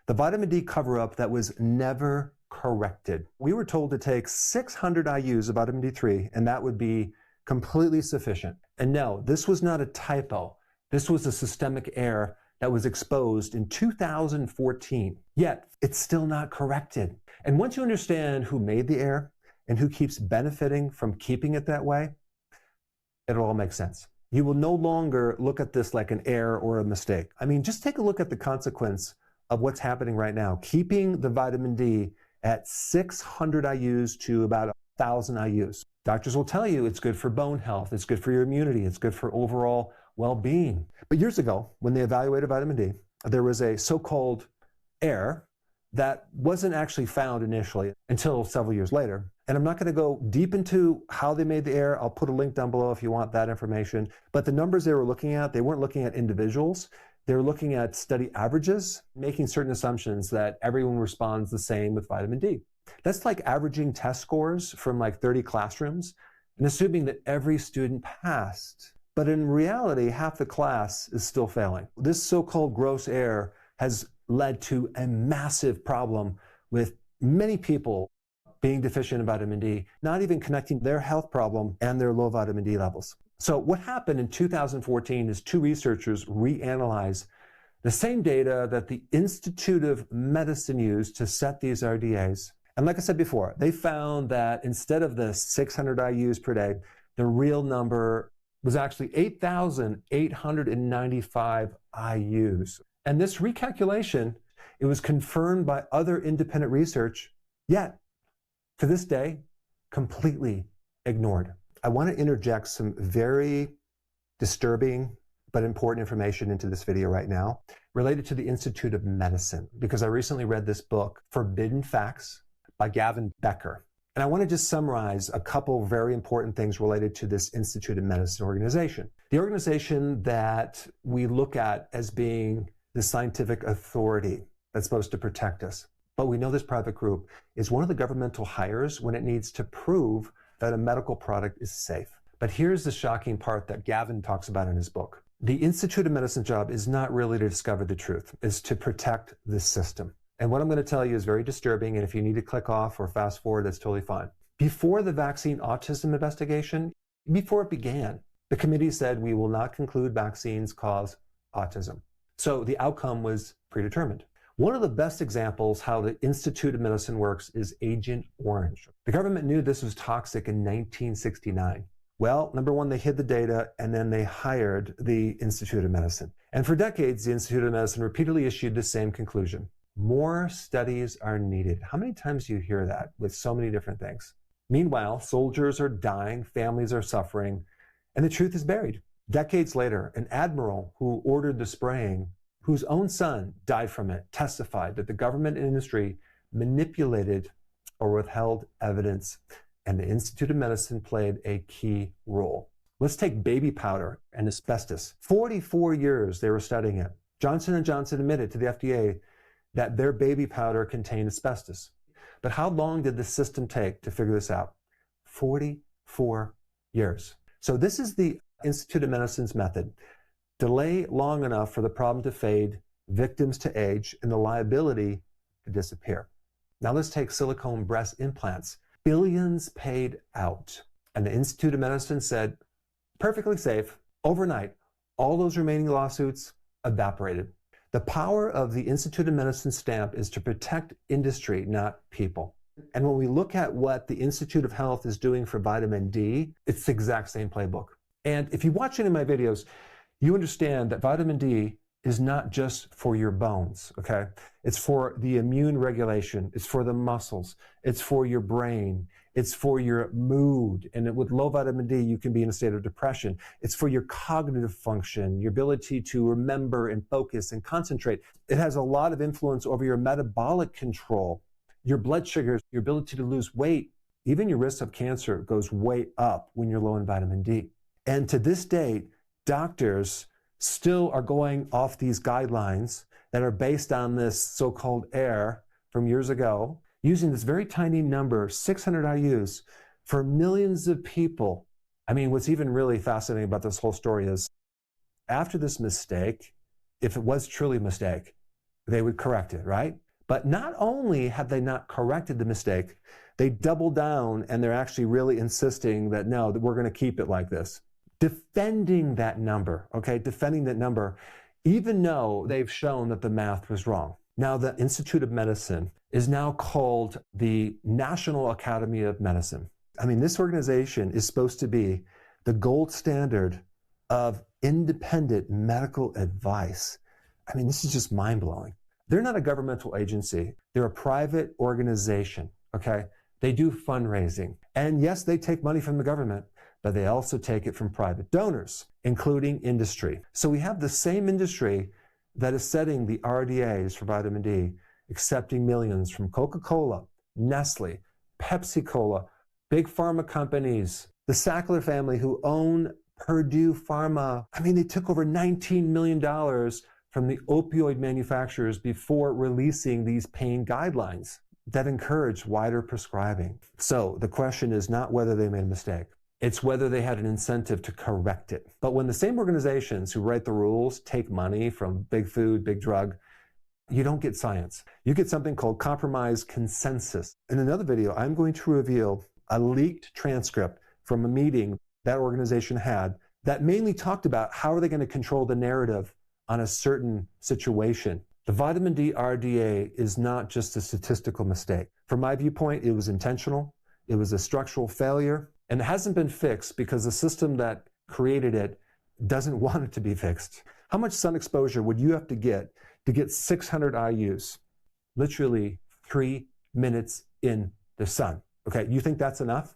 The vitamin D cover-up that was never corrected. We were told to take 600 IUs of vitamin D3 and that would be completely sufficient. And no, this was not a typo. This was a systemic error that was exposed in 2014. Yet, it's still not corrected. And once you understand who made the error and who keeps benefiting from keeping it that way, it'll all make sense. You will no longer look at this like an error or a mistake. I mean, just take a look at the consequence of what's happening right now. Keeping the vitamin D at 600 IUs to about 1,000 IUs. Doctors will tell you it's good for bone health, it's good for your immunity, it's good for overall well-being. But years ago, when they evaluated vitamin D, there was a so-called error that wasn't actually found initially until several years later. And I'm not going to go deep into how they made the error. I'll put a link down below if you want that information. But the numbers they were looking at, they weren't looking at individuals. They were looking at study averages, making certain assumptions that everyone responds the same with vitamin D. That's like averaging test scores from like 30 classrooms and assuming that every student passed. But in reality, half the class is still failing. This so-called gross error has led to a massive problem with many people being deficient in vitamin D, not even connecting their health problem and their low vitamin D levels. So what happened in 2014 is two researchers reanalyzed the same data that the Institute of Medicine used to set these RDAs. And like I said before, they found that instead of the 600 IUs per day, the real number was actually 8,895 IUs. And this recalculation, it was confirmed by other independent research, yet to this day, completely ignored. I want to interject some very disturbing but important information into this video right now related to the Institute of Medicine, because I recently read this book, Forbidden Facts by Gavin Becker. And I want to just summarize a couple very important things related to this Institute of Medicine organization. The organization that we look at as being the scientific authority that's supposed to protect us. But we know this private group is one of the governmental hires when it needs to prove that a medical product is safe. But here's the shocking part that Gavin talks about in his book. The Institute of Medicine's job is not really to discover the truth, it's to protect the system. And what I'm going to tell you is very disturbing, and if you need to click off or fast forward, that's totally fine. Before the vaccine autism investigation, before it began, the committee said we will not conclude vaccines cause autism. So the outcome was predetermined. One of the best examples how the Institute of Medicine works is Agent Orange. The government knew this was toxic in 1969. Well, number one, they hid the data, and then they hired the Institute of Medicine. And for decades, the Institute of Medicine repeatedly issued the same conclusion. More studies are needed. How many times do you hear that with so many different things? Meanwhile, soldiers are dying, families are suffering, and the truth is buried. Decades later, an admiral who ordered the spraying, whose own son died from it, testified that the government and industry manipulated or withheld evidence, and the Institute of Medicine played a key role. Let's take baby powder and asbestos. 44 years they were studying it. Johnson & Johnson admitted to the FDA that their baby powder contained asbestos. But how long did the system take to figure this out? 44 years. So this is the Institute of Medicine's method. Delay long enough for the problem to fade, victims to age, and the liability to disappear. Now let's take silicone breast implants. Billions paid out. And the Institute of Medicine said, perfectly safe. Overnight, all those remaining lawsuits evaporated. The power of the Institute of Medicine stamp is to protect industry, not people. And when we look at what the Institute of Health is doing for vitamin D, it's the exact same playbook. And if you watch any of my videos, you understand that vitamin D is not just for your bones, okay? It's for the immune regulation, it's for the muscles, it's for your brain, it's for your mood. And with low vitamin D, you can be in a state of depression. It's for your cognitive function, your ability to remember and focus and concentrate. It has a lot of influence over your metabolic control, your blood sugars, your ability to lose weight. Even your risk of cancer goes way up when you're low in vitamin D. And to this day, doctors still are going off these guidelines that are based on this so-called error from years ago, using this very tiny number, 600 IUs, for millions of people. I mean, what's even really fascinating about this whole story is, after this mistake, if it was truly a mistake, they would correct it, right? But not only have they not corrected the mistake, they double down and they're actually really insisting that no, that we're going to keep it like this. Defending that number, okay? Defending that number, even though they've shown that the math was wrong. Now, the Institute of Medicine is now called the National Academy of Medicine. I mean, this organization is supposed to be the gold standard of independent medical advice. I mean, this is just mind-blowing. They're not a governmental agency. They're a private organization, okay? They do fundraising. And yes, they take money from the government, but they also take it from private donors, including industry. So we have the same industry that is setting the RDAs for vitamin D, accepting millions from Coca-Cola, Nestle, Pepsi-Cola, big pharma companies, the Sackler family who own Purdue Pharma. I mean, they took over $19 million from the opioid manufacturers before releasing these pain guidelines that encourage wider prescribing. So the question is not whether they made a mistake. It's whether they had an incentive to correct it. But when the same organizations who write the rules take money from big food, big drug, you don't get science. You get something called compromised consensus. In another video, I'm going to reveal a leaked transcript from a meeting that organization had that mainly talked about how are they going to control the narrative on a certain situation. The vitamin D RDA is not just a statistical mistake. From my viewpoint, it was intentional. It was a structural failure. And it hasn't been fixed because the system that created it doesn't want it to be fixed. How much sun exposure would you have to get 600 IUs? Literally 3 minutes in the sun. Okay, you think that's enough?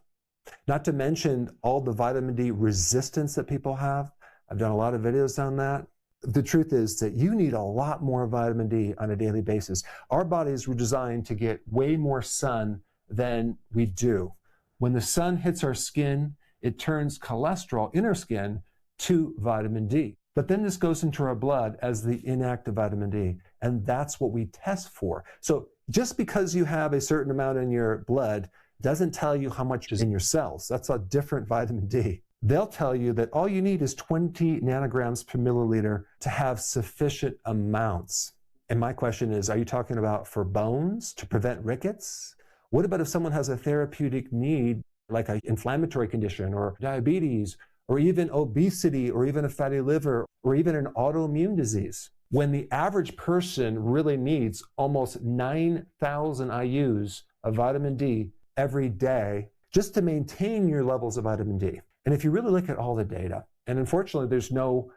Not to mention all the vitamin D resistance that people have. I've done a lot of videos on that. The truth is that you need a lot more vitamin D on a daily basis. Our bodies were designed to get way more sun than we do. When the sun hits our skin, it turns cholesterol in our skin to vitamin D. But then this goes into our blood as the inactive vitamin D, and that's what we test for. So just because you have a certain amount in your blood doesn't tell you how much is in your cells. That's a different vitamin D. They'll tell you that all you need is 20 nanograms per milliliter to have sufficient amounts. And my question is, are you talking about for bones to prevent rickets? What about if someone has a therapeutic need, like an inflammatory condition or diabetes, or even obesity, or even a fatty liver, or even an autoimmune disease? When the average person really needs almost 9,000 IUs of vitamin D every day just to maintain your levels of vitamin D. And if you really look at all the data, and unfortunately there's no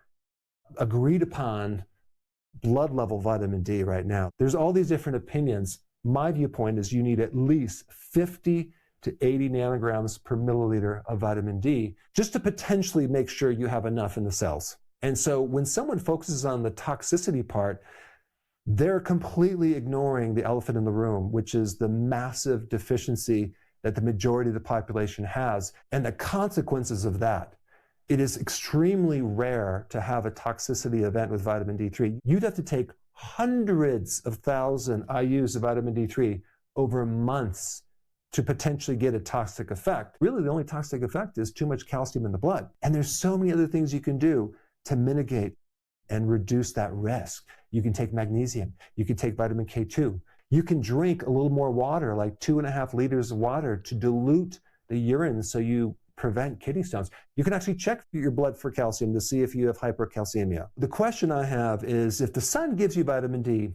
agreed upon blood level vitamin D right now. There's all these different opinions. My viewpoint is you need at least 50 to 80 nanograms per milliliter of vitamin D just to potentially make sure you have enough in the cells. And so when someone focuses on the toxicity part, they're completely ignoring the elephant in the room, which is the massive deficiency that the majority of the population has and the consequences of that. It is extremely rare to have a toxicity event with vitamin D3. You'd have to take hundreds of thousand IUs of vitamin D3 over months to potentially get a toxic effect. Really, the only toxic effect is too much calcium in the blood. And there's so many other things you can do to mitigate and reduce that risk. You can take magnesium. You can take vitamin K2. You can drink a little more water, like 2.5 liters of water, to dilute the urine so you prevent kidney stones. You can actually check your blood for calcium to see if you have hypercalcemia. The question I have is, if the sun gives you vitamin D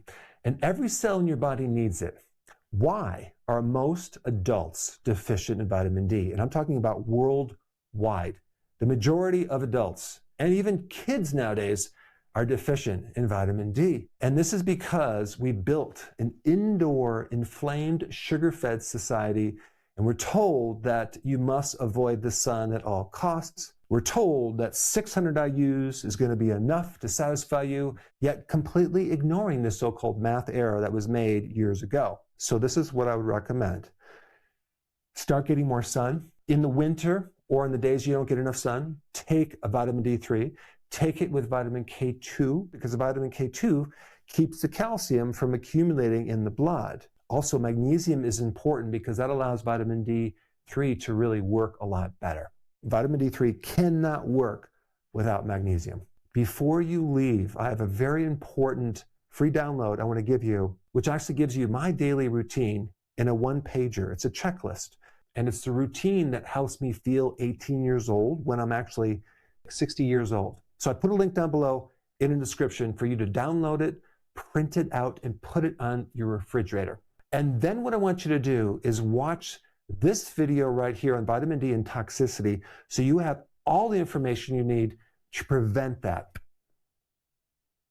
and every cell in your body needs it, why are most adults deficient in vitamin D? And I'm talking about worldwide. The majority of adults, and even kids nowadays, are deficient in vitamin D. And this is because we built an indoor inflamed sugar-fed society, and we're told that you must avoid the sun at all costs. We're told that 600 IUs is going to be enough to satisfy you, yet completely ignoring the so-called math error that was made years ago. So this is what I would recommend. Start getting more sun. In the winter or in the days you don't get enough sun, take a vitamin D3. Take it with vitamin K2, because the vitamin K2 keeps the calcium from accumulating in the blood. Also, magnesium is important because that allows vitamin D3 to really work a lot better. Vitamin D3 cannot work without magnesium. Before you leave, I have a very important free download I want to give you, which actually gives you my daily routine in a one-pager. It's a checklist, and it's the routine that helps me feel 18 years old when I'm actually 60 years old. So I put a link down below in the description for you to download it, print it out, and put it on your refrigerator. And then what I want you to do is watch this video right here on vitamin D and toxicity, so you have all the information you need to prevent that.